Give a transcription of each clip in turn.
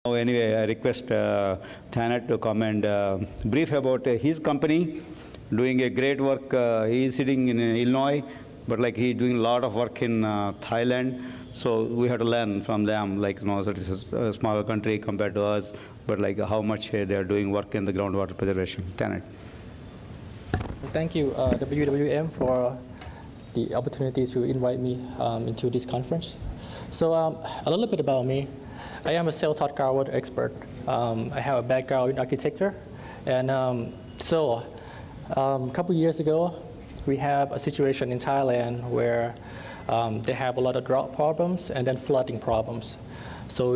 Anyway, I request Thanet to come and brief about his company, doing a great work. He is sitting in Illinois, but like he's doing a lot of work in Thailand. So we have to learn from them, like, so it is a smaller country compared to us, but like how much they are doing work in the groundwater preservation. Thanet. Thank you, WWM, for the opportunity to invite me into this conference. So a little bit about me. I am a self-taught groundwater expert. I have a background in architecture. And a couple years ago, we have a situation in Thailand where they have a lot of drought problems and then flooding problems. So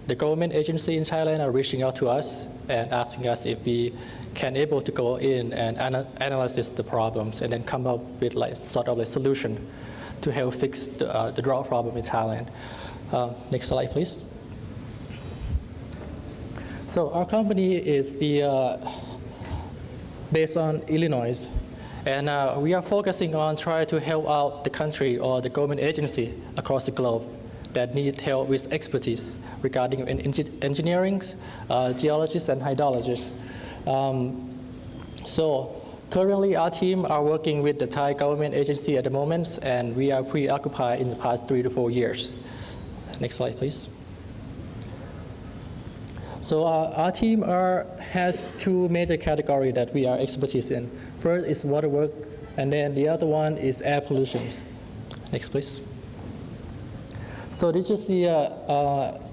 the government agency in Thailand are reaching out to us and asking us if we can able to go in and analyze the problems and then come up with like sort of a solution to help fix the drought problem in Thailand. Next slide, please. So our company is based on Illinois, and we are focusing on trying to help out the country or the government agency across the globe that need help with expertise regarding engineering, geologists, and hydrologists. So currently, our team are working with the Thai government agency at the moment, and we are preoccupied in the past 3 to 4 years. Next slide, please. So our team has two major categories that we are expertise in. First is water work, and then the other one is air pollution. Next, please. So this is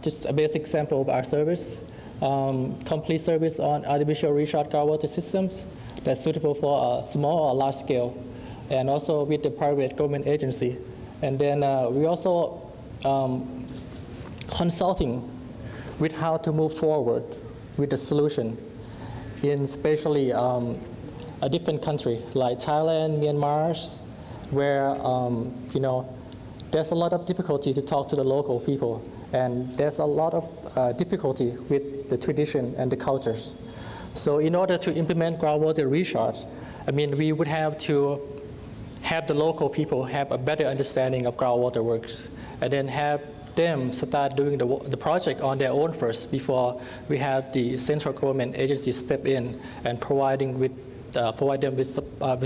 just a basic example of our service. Complete service on artificial recharge groundwater systems that's suitable for a small or large scale, and also with the private government agency. And then we also consulting with how to move forward with the solution in especially a different country like Thailand, Myanmar, where there's a lot of difficulty to talk to the local people, and there's a lot of difficulty with the tradition and the cultures. So in order to implement groundwater recharge, we would have to have the local people have a better understanding of groundwater works, and then have them start doing the project on their own first before we have the central government agencies step in and provide them with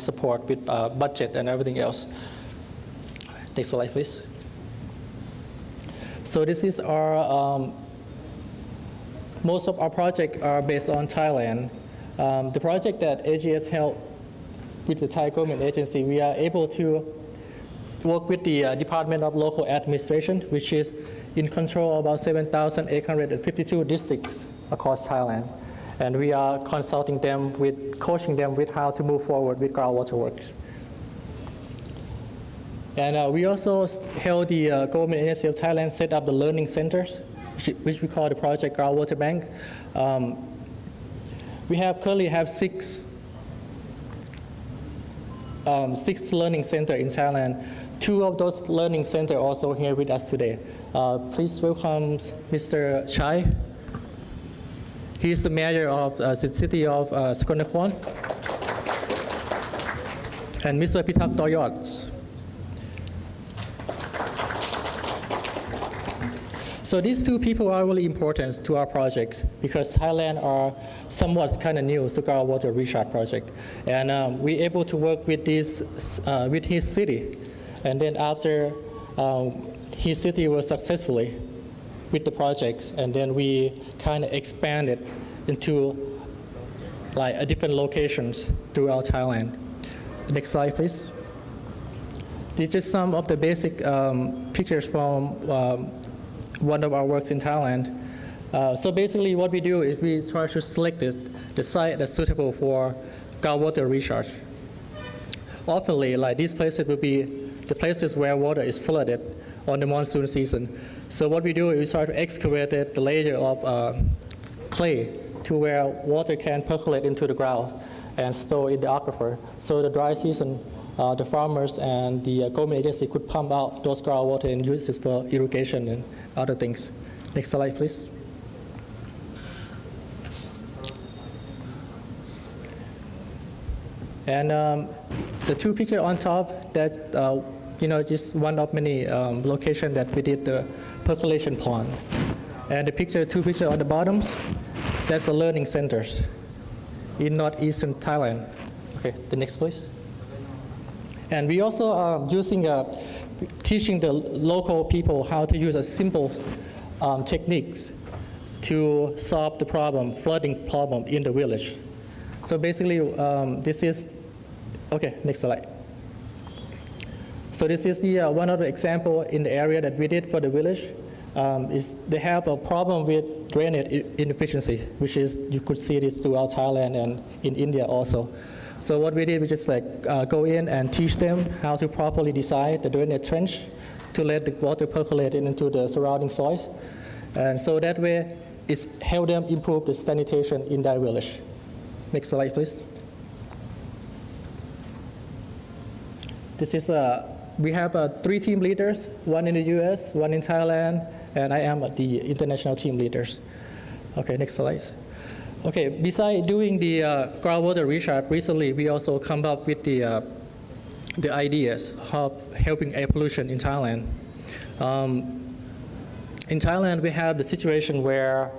support, with budget and everything else. Next slide, please. So this is our, most of our projects are based on Thailand. The project that AGS helped with the Thai government agency, we are able to work with the Department of Local Administration, which is in control of about 7,852 districts across Thailand. And we are consulting them coaching them with how to move forward with groundwater works. And we also helped the government agency of Thailand set up the learning centers, which we call the Project Groundwater Bank. We currently have six learning centers in Thailand. 2 of those learning centers are also here with us today. Please welcome Mr. Chai. He is the mayor of the city of Sakonnakhon. And Mr. Pitak Toyot. So these 2 people are really important to our projects because Thailand are somewhat kind of new to groundwater recharge project. And we're able to work with his city. And then after his city was successfully with the projects, and then we kind of expanded into like different locations throughout Thailand. Next slide, please. These are some of the basic pictures from one of our works in Thailand. So basically what we do is we try to select the site that's suitable for groundwater recharge. Often, like these places will be the places where water is flooded on the monsoon season. So what we do is we try to excavate the layer of clay to where water can percolate into the ground and store in the aquifer. So the dry season, the farmers and the government agency could pump out those groundwater and use this for irrigation and other things. Next slide, please. And the 2 pictures on top, that just one of many locations that we did the percolation pond. And the two pictures on the bottoms, that's the learning centers in northeastern Thailand. Okay, the next please. And we also are teaching the local people how to use a simple techniques to solve the flooding problem in the village. So basically, this is, okay, next slide. So this is the one other example in the area that we did for the village. Is they have a problem with drainage inefficiency, which is, you could see this throughout Thailand and in India also. So what we did, we just go in and teach them how to properly design the drainage trench to let the water percolate into the surrounding soils. And so that way, it's help them improve the sanitation in their village. Next slide, please. This is we have 3 team leaders, one in the US, one in Thailand, and I am the international team leaders. Okay, next slide. Okay, besides doing the groundwater recharge, recently we also come up with the ideas of helping air pollution in Thailand. In Thailand, we have the situation where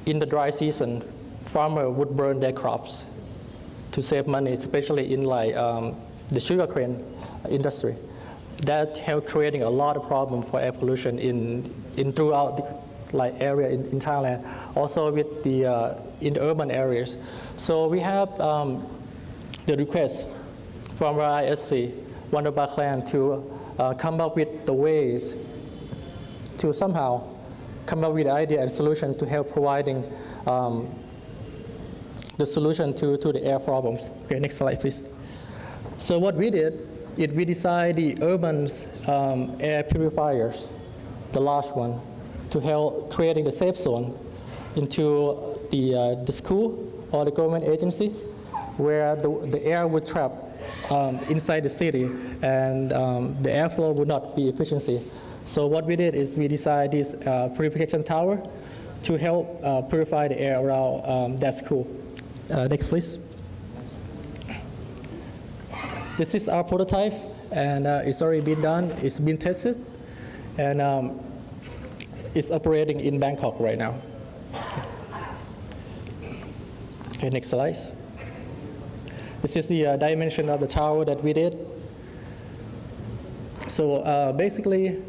in the dry season, farmers would burn their crops to save money, especially in the sugarcane industry. That helped creating a lot of problem for air pollution in throughout the area in Thailand, also with the in the urban areas. So we have the request from ISC, one of our clan, to come up with the ways to somehow come up with idea and solution to help providing the solution to the air problems. Okay, next slide, please. So what we did is we designed the urban air purifiers, the large one, to help creating the safe zone into the school or the government agency where the air would trap inside the city and the airflow would not be efficiency. So what we did is we designed this purification tower to help purify the air around that school. Next, please. This is our prototype, and it's already been done. It's been tested, and it's operating in Bangkok right now. Okay, next slide. This is the dimension of the tower that we did. So basically,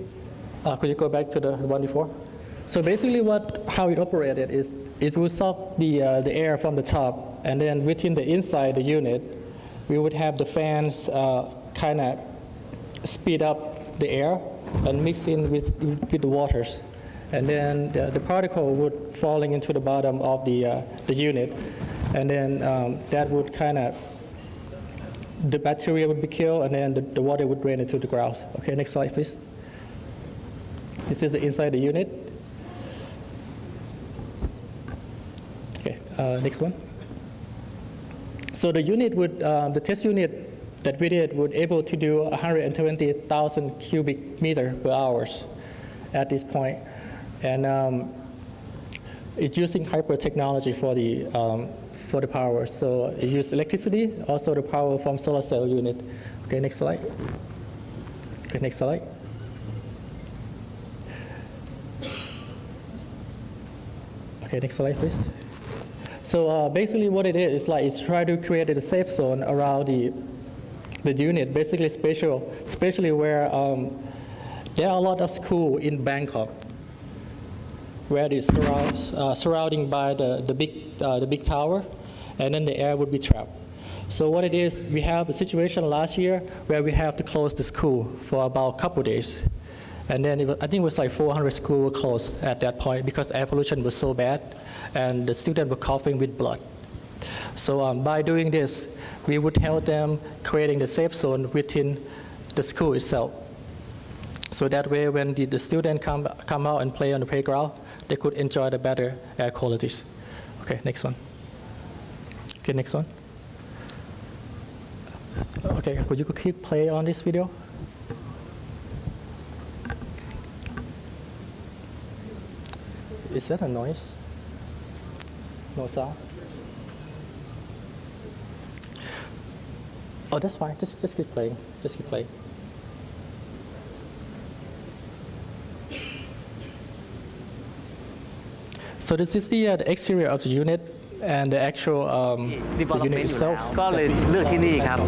could you go back to the one before? So basically how it operated is it would suck the air from the top, and then within the inside the unit, we would have the fans kind of speed up the air and mix in with the waters. And then the particle would falling into the bottom of the unit. And then that would kind of, the bacteria would be killed, and then the water would drain into the ground. Okay, next slide, please. This is inside the unit. Okay, next one. So the unit would, the test unit that we did would able to do 120,000 cubic meter per hour at this point. And it's using hyper technology for the power. So it uses electricity, also the power from solar cell unit. Okay, next slide. Okay, next slide. Okay, next slide, please. So basically what it is it's try to create a safe zone around the unit, basically especially where there are a lot of schools in Bangkok where it's surrounding by the big tower, and then the air would be trapped. So what it is, we have a situation last year where we have to close the school for about a couple of days. And then I think it was 400 schools were closed at that point because air pollution was so bad and the students were coughing with blood. So by doing this, we would help them creating the safe zone within the school itself. So that way when the students come out and play on the playground, they could enjoy the better air qualities. Okay, next one. Okay, next one. Okay, could you keep play on this video? Is that a noise? No sound? Oh, that's fine. Just keep playing. Just keep playing. So this is the exterior of the unit and the actual the development unit อยู่ itself. แล้วก็เลยเลือกที่นี่ครับ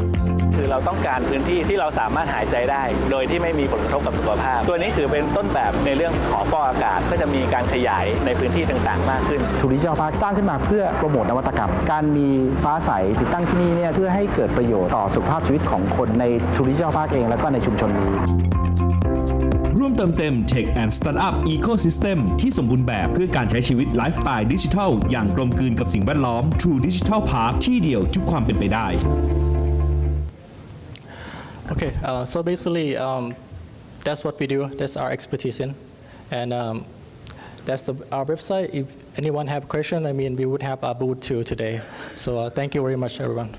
คือเราต้องการพื้นที่ที่เราสามารถหายใจได้โดยที่ไม่มีผลกระทบกับสุขภาพตัวนี้ถือเป็นต้นแบบในเรื่องของฟอกอากาศก็จะมีการขยายในพื้นที่ต่างๆมากขึ้น ทูริจิทัลพาร์คสร้างขึ้นมาเพื่อโปรโมทนวัตกรรมการมีฟ้าใสติดตั้งที่นี่เนี่ยเพื่อให้เกิดประโยชน์ต่อสุขภาพชีวิตของคนในทูริจิทัลพาร์คเองแล้วก็ในชุมชนนี้ร่วมเติมเต็ม Tech and Startup Ecosystem ที่สมบูรณ์แบบเพื่อการใช้ชีวิตไลฟ์สไตล์ดิจิทัลอย่างกลมกลืนกับสิ่งแวดล้อม True Digital Park ที่เดียวทุกความเป็นไปได้ Okay, so basically that's what we do. That's our expertise in, and that's our website. If anyone have a question, I mean, we would have a booth too today. So thank you very much, everyone.